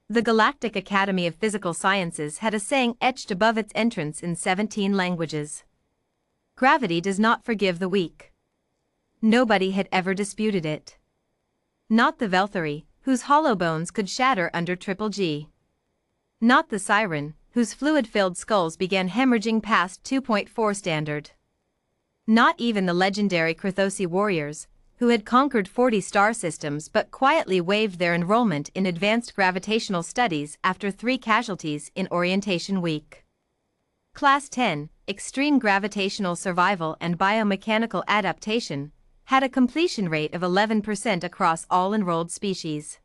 The Galactic Academy of Physical Sciences had a saying etched above its entrance in 17 languages. Gravity does not forgive the weak. Nobody had ever disputed it. Not the Velthari, whose hollow bones could shatter under triple G. Not the Siren, whose fluid-filled skulls began hemorrhaging past 2.4 standard. Not even the legendary Krithosi warriors, who had conquered 40 star systems but quietly waived their enrollment in advanced gravitational studies after 3 casualties in orientation week. Class 10, Extreme Gravitational Survival and Biomechanical Adaptation, had a completion rate of 11% across all enrolled species.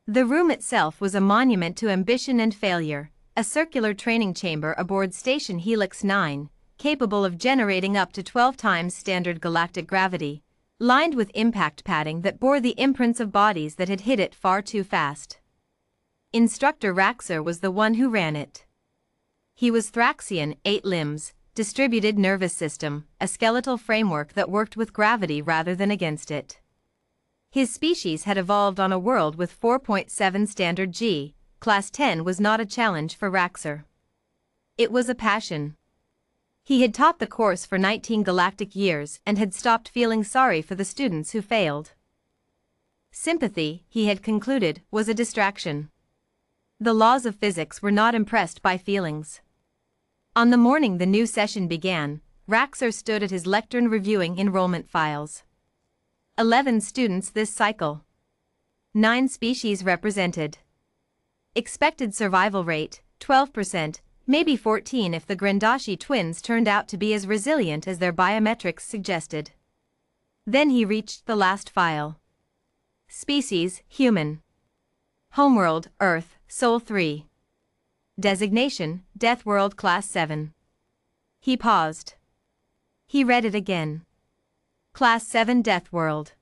The room itself was a monument to ambition and failure, a circular training chamber aboard Station Helix 9, capable of generating up to 12 times standard galactic gravity, lined with impact padding that bore the imprints of bodies that had hit it far too fast. Instructor Raxer was the one who ran it. He was Thraxian, 8 limbs, distributed nervous system, a skeletal framework that worked with gravity rather than against it. His species had evolved on a world with 4.7 standard G. Class 10 was not a challenge for Raxer. It was a passion. He had taught the course for 19 galactic years and had stopped feeling sorry for the students who failed. Sympathy, he had concluded, was a distraction. The laws of physics were not impressed by feelings. On the morning the new session began, Raxer stood at his lectern reviewing enrollment files. 11 students this cycle. 9 species represented. Expected survival rate, 12%, maybe 14% if the Grendashi twins turned out to be as resilient as their biometrics suggested. Then he reached the last file. Species, human. Homeworld, Earth, Sol 3. Designation, Deathworld Class 7. He paused. He read it again. Class 7 Deathworld.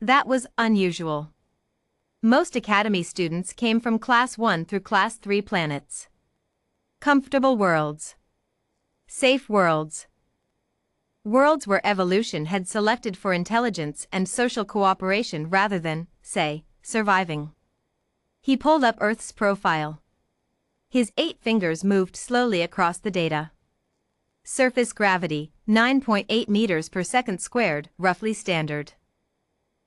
That was unusual. Most Academy students came from Class 1 through Class 3 planets. Comfortable worlds. Safe worlds. Worlds where evolution had selected for intelligence and social cooperation rather than, say, surviving. He pulled up Earth's profile. His 8 fingers moved slowly across the data. Surface gravity, 9.8 meters per second squared, roughly standard.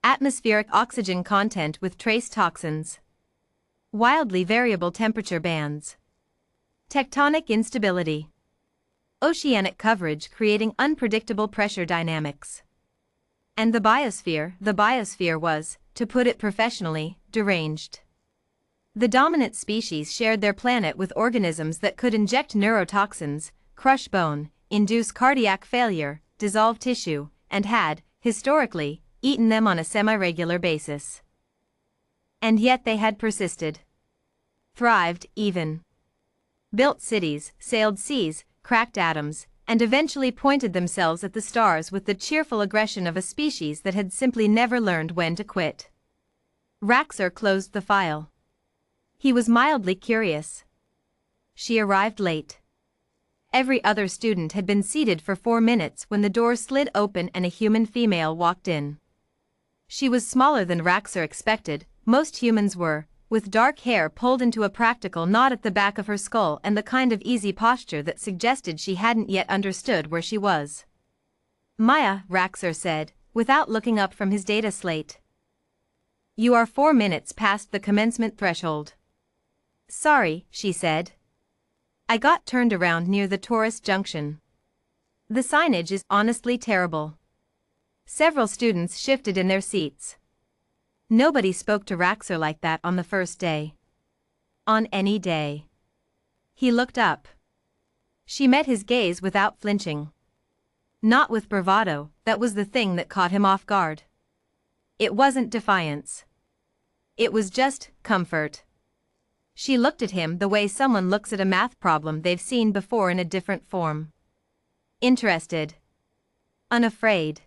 Atmospheric oxygen content with trace toxins. Wildly variable temperature bands. Tectonic instability. Oceanic coverage creating unpredictable pressure dynamics. And the biosphere was, to put it professionally, deranged. The dominant species shared their planet with organisms that could inject neurotoxins, crush bone, induce cardiac failure, dissolve tissue, and had, historically, eaten them on a semi-regular basis. And yet they had persisted. Thrived, even. Built cities, sailed seas, cracked atoms, and eventually pointed themselves at the stars with the cheerful aggression of a species that had simply never learned when to quit. Raxer closed the file. He was mildly curious. She arrived late. Every other student had been seated for 4 minutes when the door slid open and a human female walked in. She was smaller than Raxer expected, most humans were, with dark hair pulled into a practical knot at the back of her skull and the kind of easy posture that suggested she hadn't yet understood where she was. Maya, Raxer said, without looking up from his data slate. You are 4 minutes past the commencement threshold. Sorry, she said. I got turned around near the tourist junction. The signage is honestly terrible. Several students shifted in their seats. Nobody spoke to Raxer like that on the first day. On any day. He looked up. She met his gaze without flinching. Not with bravado, that was the thing that caught him off guard. It wasn't defiance. It was just comfort. She looked at him the way someone looks at a math problem they've seen before in a different form. Interested. Unafraid.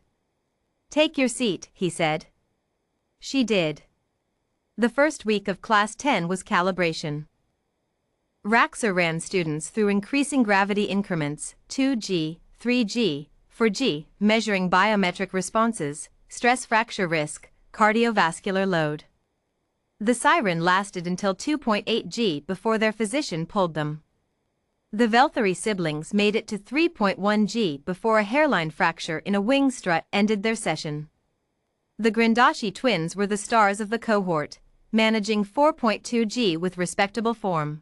Take your seat, he said. She did. The first week of Class 10 was calibration. Raxer ran students through increasing gravity increments, 2G, 3G, 4G, measuring biometric responses, stress fracture risk, cardiovascular load. The siren lasted until 2.8 G before their physician pulled them. The Velthary siblings made it to 3.1 G before a hairline fracture in a wing strut ended their session. The Grindashi twins were the stars of the cohort, managing 4.2 G with respectable form.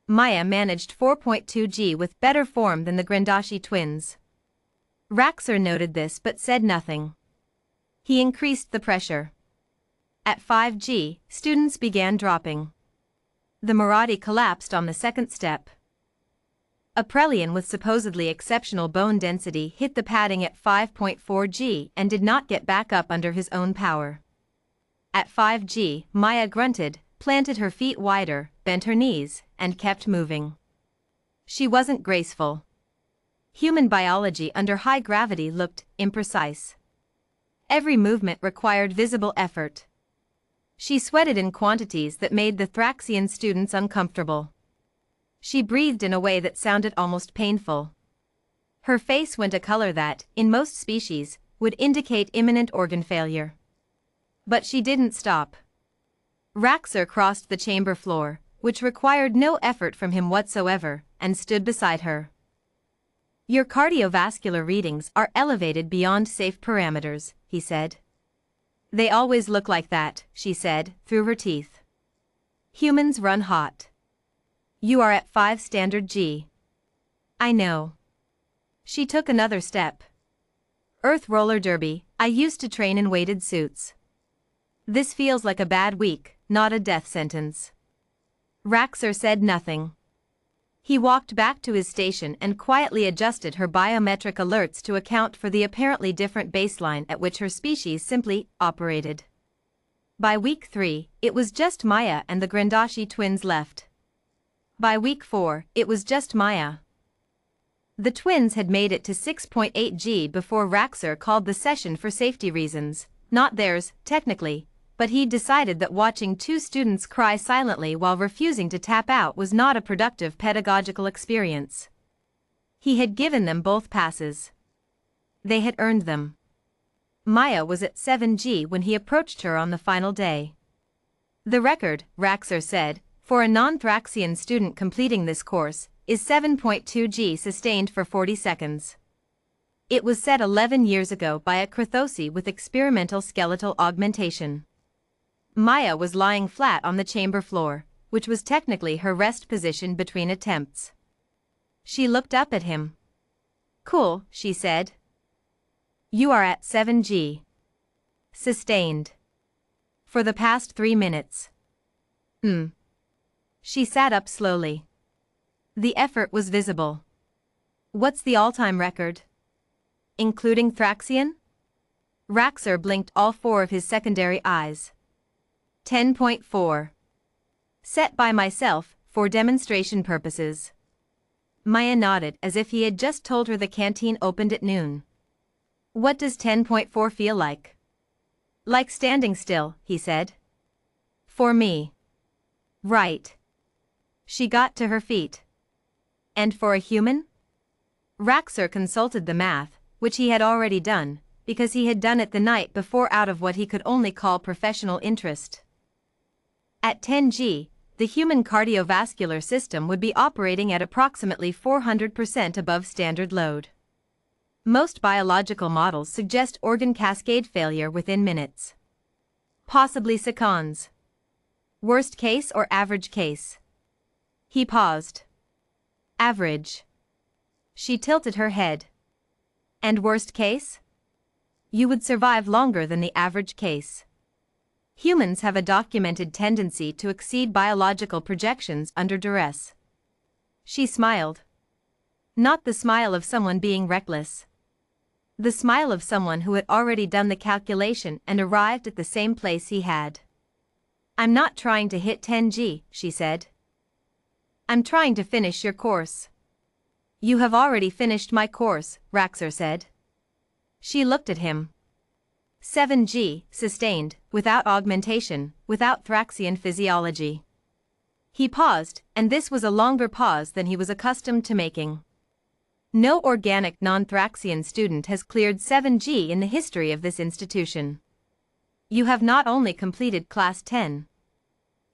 Maya managed 4.2 G with better form than the Grindashi twins. Raxer noted this but said nothing. He increased the pressure. At 5 G, students began dropping. The Marathi collapsed on the second step. A Prelian with supposedly exceptional bone density hit the padding at 5.4 G and did not get back up under his own power. At 5 G, Maya grunted, planted her feet wider, bent her knees, and kept moving. She wasn't graceful. Human biology under high gravity looked imprecise. Every movement required visible effort. She sweated in quantities that made the Thraxian students uncomfortable. She breathed in a way that sounded almost painful. Her face went a color that, in most species, would indicate imminent organ failure. But she didn't stop. Raxer crossed the chamber floor, which required no effort from him whatsoever, and stood beside her. "Your cardiovascular readings are elevated beyond safe parameters," he said. "They always look like that," she said, through her teeth. "Humans run hot. You are at 5 standard G." "I know." She took another step. "Earth roller derby, I used to train in weighted suits. This feels like a bad week, not a death sentence." Raxer said nothing. He walked back to his station and quietly adjusted her biometric alerts to account for the apparently different baseline at which her species simply operated. By week 3, it was just Maya and the Grindashi twins left. By week 4, it was just Maya. The twins had made it to 6.8 G before Raxer called the session for safety reasons, not theirs, technically, but he'd decided that watching two students cry silently while refusing to tap out was not a productive pedagogical experience. He had given them both passes. They had earned them. Maya was at 7 G when he approached her on the final day. "The record," Raxer said, "for a non-Thraxian student completing this course, is 7.2 G sustained for 40 seconds. It was set 11 years ago by a Krathosi with experimental skeletal augmentation." Maya was lying flat on the chamber floor, which was technically her rest position between attempts. She looked up at him. "Cool," she said. "You are at 7 G. Sustained. For the past 3 minutes. She sat up slowly. The effort was visible. "What's the all-time record? Including Thraxian?" Raxer blinked all 4 of his secondary eyes. 10.4. Set by myself, for demonstration purposes. Maya nodded as if he had just told her the canteen opened at noon. "What does 10.4 feel like?" "Like standing still," he said. "For me." "Right." She got to her feet. "And for a human?" Raxer consulted the math, which he had already done, because he had done it the night before out of what he could only call professional interest. At 10 G, the human cardiovascular system would be operating at approximately 400% above standard load. Most biological models suggest organ cascade failure within minutes. Possibly seconds. Worst case or average case? He paused. Average. She tilted her head. And worst case? You would survive longer than the average case. Humans have a documented tendency to exceed biological projections under duress. She smiled. Not the smile of someone being reckless. The smile of someone who had already done the calculation and arrived at the same place he had. "I'm not trying to hit 10 G, she said. "I'm trying to finish your course." "You have already finished my course," Raxer said. She looked at him. 7 G, sustained, without augmentation, without Thraxian physiology. He paused, and this was a longer pause than he was accustomed to making. No organic non-Thraxian student has cleared 7 G in the history of this institution. You have not only completed Class 10.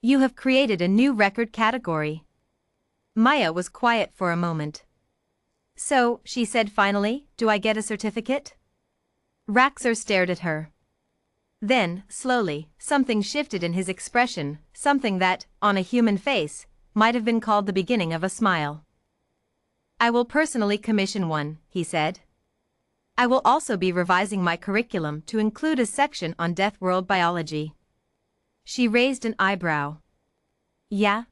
You have created a new record category. Maya was quiet for a moment. So, she said finally, do I get a certificate? Raxor stared at her. Then, slowly, something shifted in his expression, something that, on a human face, might have been called the beginning of a smile. I will personally commission one, he said. I will also be revising my curriculum to include a section on Deathworld biology. She raised an eyebrow. Yeah?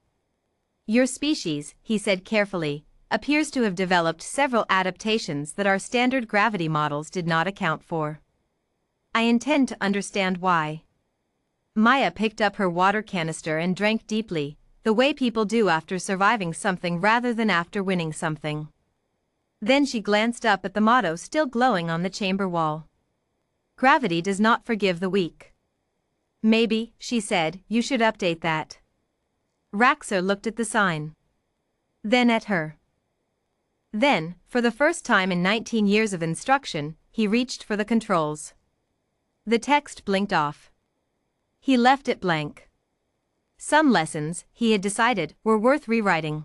Your species, he said carefully, appears to have developed several adaptations that our standard gravity models did not account for. I intend to understand why. Maya picked up her water canister and drank deeply, the way people do after surviving something rather than after winning something. Then she glanced up at the motto still glowing on the chamber wall. Gravity does not forgive the weak. Maybe, she said, you should update that. Raxor looked at the sign. Then at her. Then, for the first time in 19 years of instruction, he reached for the controls. The text blinked off. He left it blank. Some lessons, he had decided, were worth rewriting.